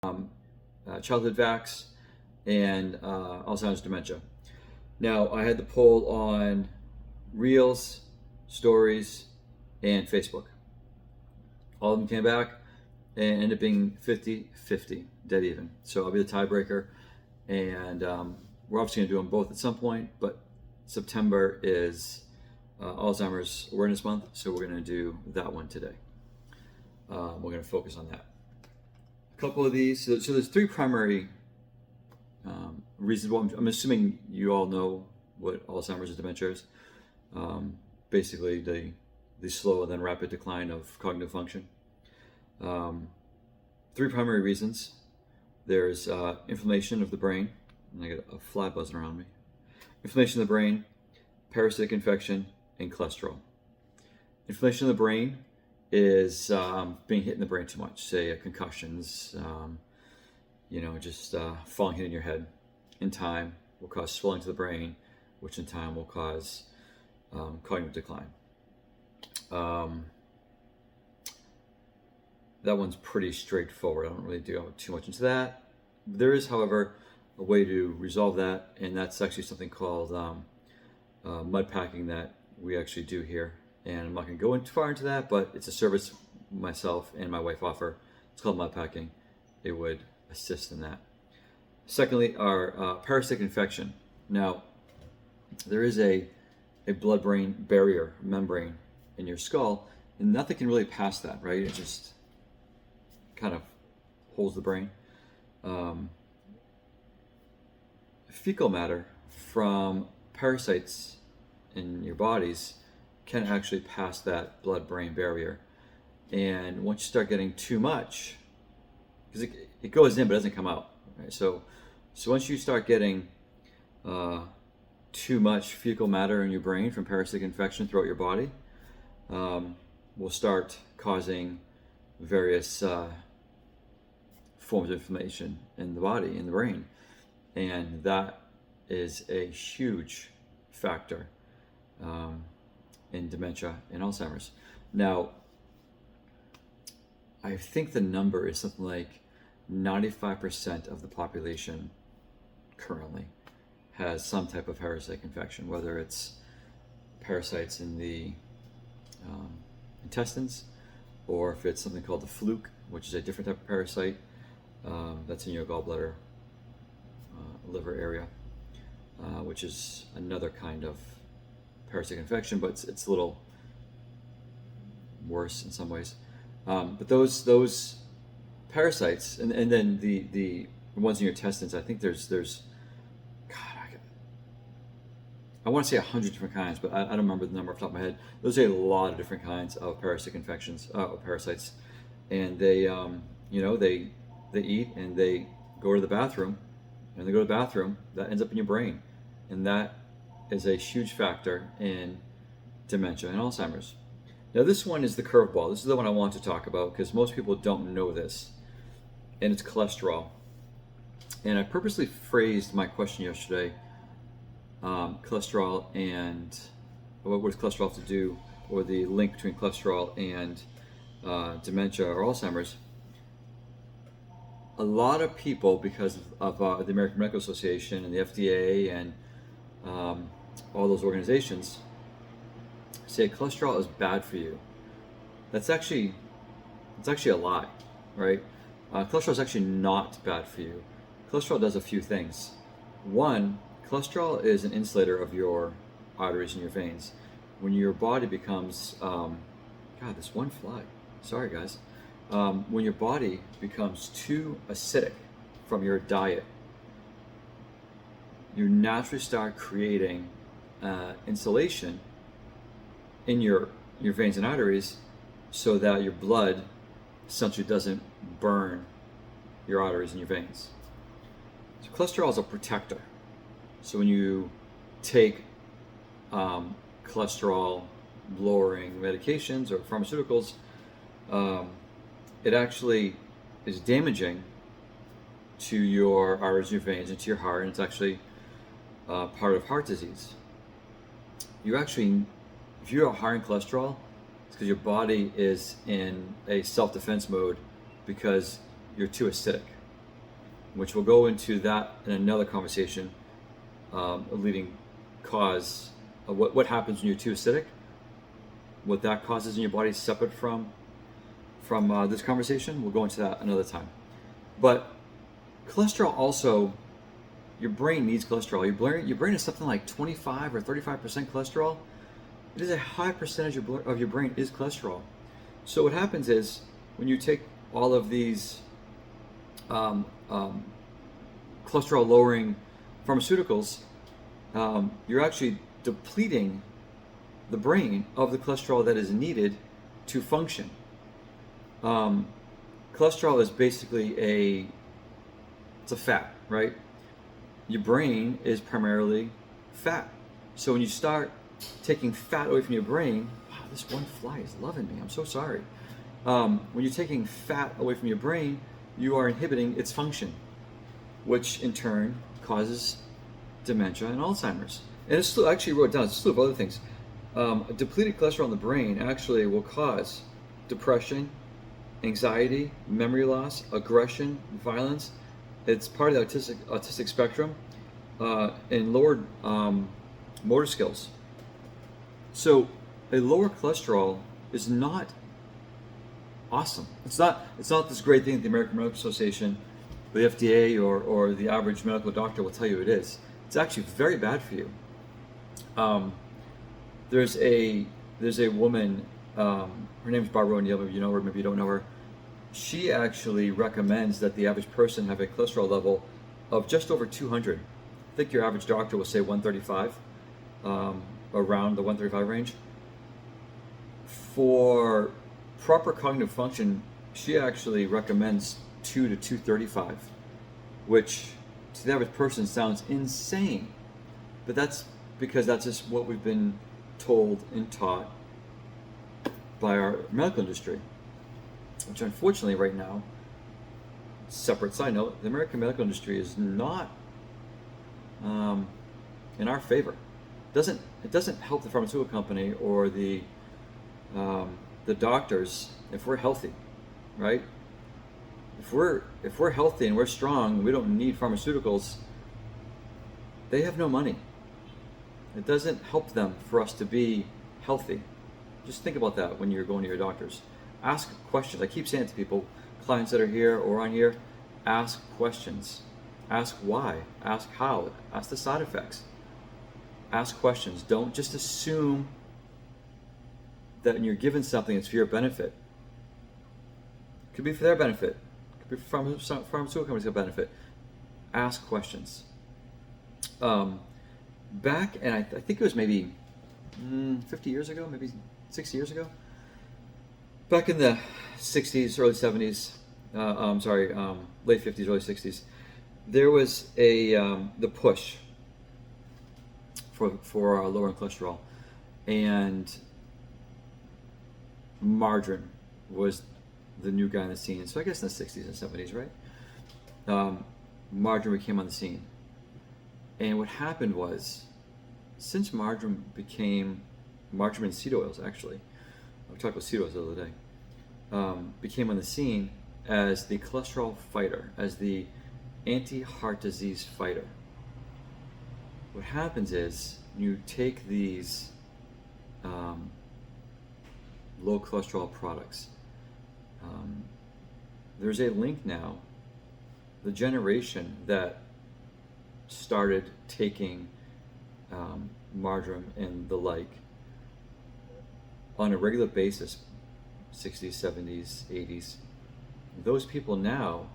childhood vax, and Alzheimer's dementia. Now, I had the poll on Reels, Stories, and Facebook. All of them came back and ended up being 50-50, dead even. So I'll be the tiebreaker, and we're obviously going to do them both at some point, but September is Alzheimer's Awareness Month, so we're going to do that one today. We're going to focus on that. A couple of these, so there's three primary reasons. Well, I'm assuming you all know what Alzheimer's and dementia is. Basically, the slow and then rapid decline of cognitive function. Three primary reasons. There's inflammation of the brain. And I got a fly buzzing around me. Inflammation of the brain, parasitic infection, and cholesterol. Inflammation of the brain is being hit in the brain too much, say concussions, just falling hitting your head in time will cause swelling to the brain, which in time will cause cognitive decline. That one's pretty straightforward. I don't really do too much into that. There is, however, a way to resolve that, and that's actually something called mud packing that we actually do here. And I'm not going to go too far into that, but it's a service myself and my wife offer. It's called mud packing. It would assist in that. Secondly, our parasitic infection. Now, there is a blood-brain barrier membrane in your skull, and nothing can really pass that, right? It just kind of holds the brain. Fecal matter from parasites in your bodies can actually pass that blood-brain barrier. And once you start getting too much, because it goes in but it doesn't come out, right? So once you start getting too much fecal matter in your brain from parasitic infection throughout your body, will start causing various forms of inflammation in the body, in the brain. And that is a huge factor in dementia and Alzheimer's. Now, I think the number is something like 95% of the population currently has some type of parasitic infection, whether it's parasites in the intestines, or if it's something called the fluke, which is a different type of parasite that's in your gallbladder, liver area, which is another kind of parasitic infection, but it's a little worse in some ways. But those parasites, and then the ones in your intestines, I think there's God, I want to say 100 different kinds, but I don't remember the number off the top of my head. Those are a lot of different kinds of parasitic infections, parasites, and they eat and they go to the bathroom, and they go to the bathroom, that ends up in your brain, and that is a huge factor in dementia and Alzheimer's. Now, this one is the curveball. This is the one I want to talk about because most people don't know this, and it's cholesterol. And I purposely phrased my question yesterday, cholesterol and what does cholesterol have to do, or the link between cholesterol and dementia or Alzheimer's. A lot of people, because of the American Medical Association and the FDA and all those organizations, say cholesterol is bad for you. It's actually a lie, right? Cholesterol is actually not bad for you. Cholesterol does a few things. One, cholesterol is an insulator of your arteries and your veins. When your body becomes, this one fly. Sorry, guys. When your body becomes too acidic from your diet, you naturally start creating insulation in your veins and arteries so that your blood essentially doesn't burn your arteries and your veins. So cholesterol is a protector. So when you take cholesterol lowering medications or pharmaceuticals, it actually is damaging to your arteries, your veins, and to your heart, and it's actually part of heart disease. If you are high in cholesterol, it's because your body is in a self-defense mode because you're too acidic. which we'll go into that in another conversation, a leading cause of what happens when you're too acidic, what that causes in your body separate from this conversation. We'll go into that another time. But cholesterol also, your brain needs cholesterol. Your brain is something like 25 or 35% cholesterol. It is a high percentage of your brain is cholesterol. So what happens is when you take all of these cholesterol lowering pharmaceuticals, you're actually depleting the brain of the cholesterol that is needed to function. Cholesterol is basically it's a fat, right? Your brain is primarily fat. So when you start taking fat away from your brain, wow, this one fly is loving me. I'm so sorry. When you're taking fat away from your brain, you are inhibiting its function, which in turn causes dementia and Alzheimer's. And I actually wrote down a slew of other things. Depleted cholesterol in the brain actually will cause depression, anxiety, memory loss, aggression, violence. It's part of the autistic spectrum, and lowered motor skills. So a lower cholesterol is not awesome. It's not this great thing that the American Medical Association, the FDA, or the average medical doctor will tell you it is. It's actually very bad for you. There's a woman, her name's Barbara O'Neill, maybe you know her, maybe you don't know her. She actually recommends that the average person have a cholesterol level of just over 200. I think your average doctor will say 135, around the 135 range. For proper cognitive function, she actually recommends 2 to 235, which to the average person sounds insane. But that's because that's just what we've been told and taught by our medical industry, which unfortunately right now, separate side note, the American medical industry is not in our favor. It doesn't help the pharmaceutical company or the doctors if we're healthy, right? If we're healthy and we're strong, we don't need pharmaceuticals. They have no money. It doesn't help them for us to be healthy. Just think about that when you're going to your doctors. Ask questions. I keep saying it to people, clients that are here or on here, ask questions. Ask why. Ask how. Ask the side effects. Ask questions. Don't just assume that when you're given something, it's for your benefit. It could be for their benefit. It could be for pharmaceutical companies' benefit. Ask questions. Back, and I think it was maybe 50 years ago, maybe 60 years ago, back in the 60s, early 70s, late 50s, early 60s, there was the push for lowering cholesterol, and margarine was the new guy on the scene. So I guess in the 60s and 70s, right? Margarine came on the scene. And what happened was, since margarine and seed oils actually, we talked about seed oils the other day, became on the scene as the cholesterol fighter, as the anti-heart disease fighter. What happens is, you take these low cholesterol products. There's a link now, the generation that started taking margarine and the like on a regular basis, 60s, 70s, 80s, those people now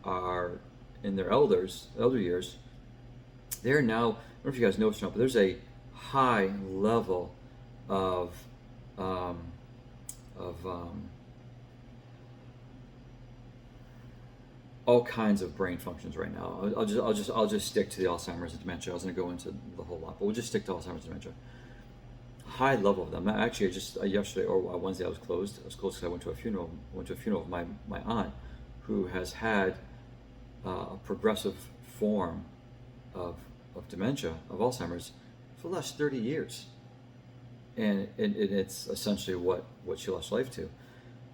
are in their elder years. They're now, I don't know if you guys know this, but there's a high level of all kinds of brain functions right now. I'll just stick to the Alzheimer's and dementia. I was going to go into the whole lot, but we'll just stick to Alzheimer's and dementia. High level of them. Actually, yesterday or Wednesday, I was closed. I was closed because I went to a funeral. Of my aunt, who has had a progressive form of dementia, of Alzheimer's, for the last 30 years, and it's essentially what she lost life to.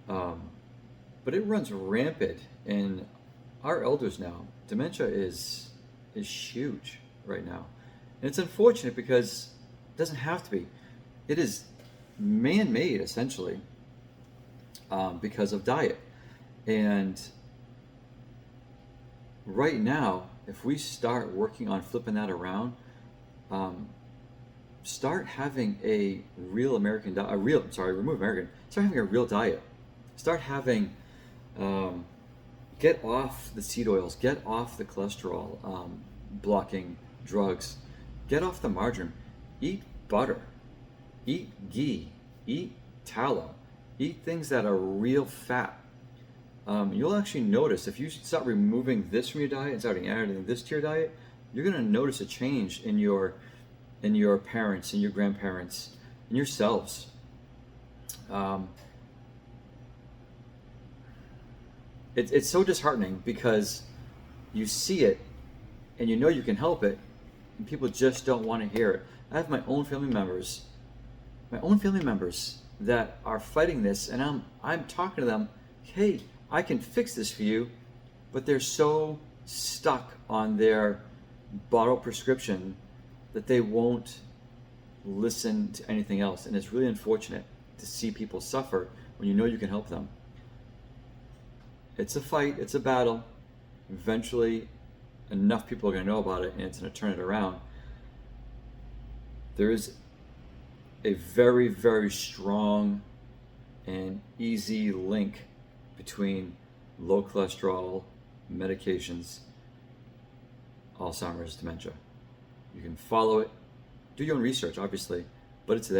But it runs rampant in our elders now, dementia is huge right now. And it's unfortunate because it doesn't have to be. It is man-made, essentially, because of diet. And right now, if we start working on flipping that around, start having a real American diet, remove American, start having a real diet. Start having, get off the seed oils, get off the cholesterol blocking drugs, get off the margarine, eat butter, eat ghee, eat tallow, eat things that are real fat. You'll actually notice if you start removing this from your diet and starting adding this to your diet, you're going to notice a change in your parents, in your grandparents, in yourselves. It's so disheartening because you see it and you know you can help it, and people just don't want to hear it. I have my own family members that are fighting this, and I'm talking to them, hey, I can fix this for you, but they're so stuck on their bottle prescription that they won't listen to anything else. And it's really unfortunate to see people suffer when you know you can help them. It's a fight, it's a battle. Eventually, enough people are going to know about it, and it's going to turn it around. There is a very, very strong and easy link between low cholesterol medications, Alzheimer's, dementia. You can follow it, do your own research, obviously, but it's there.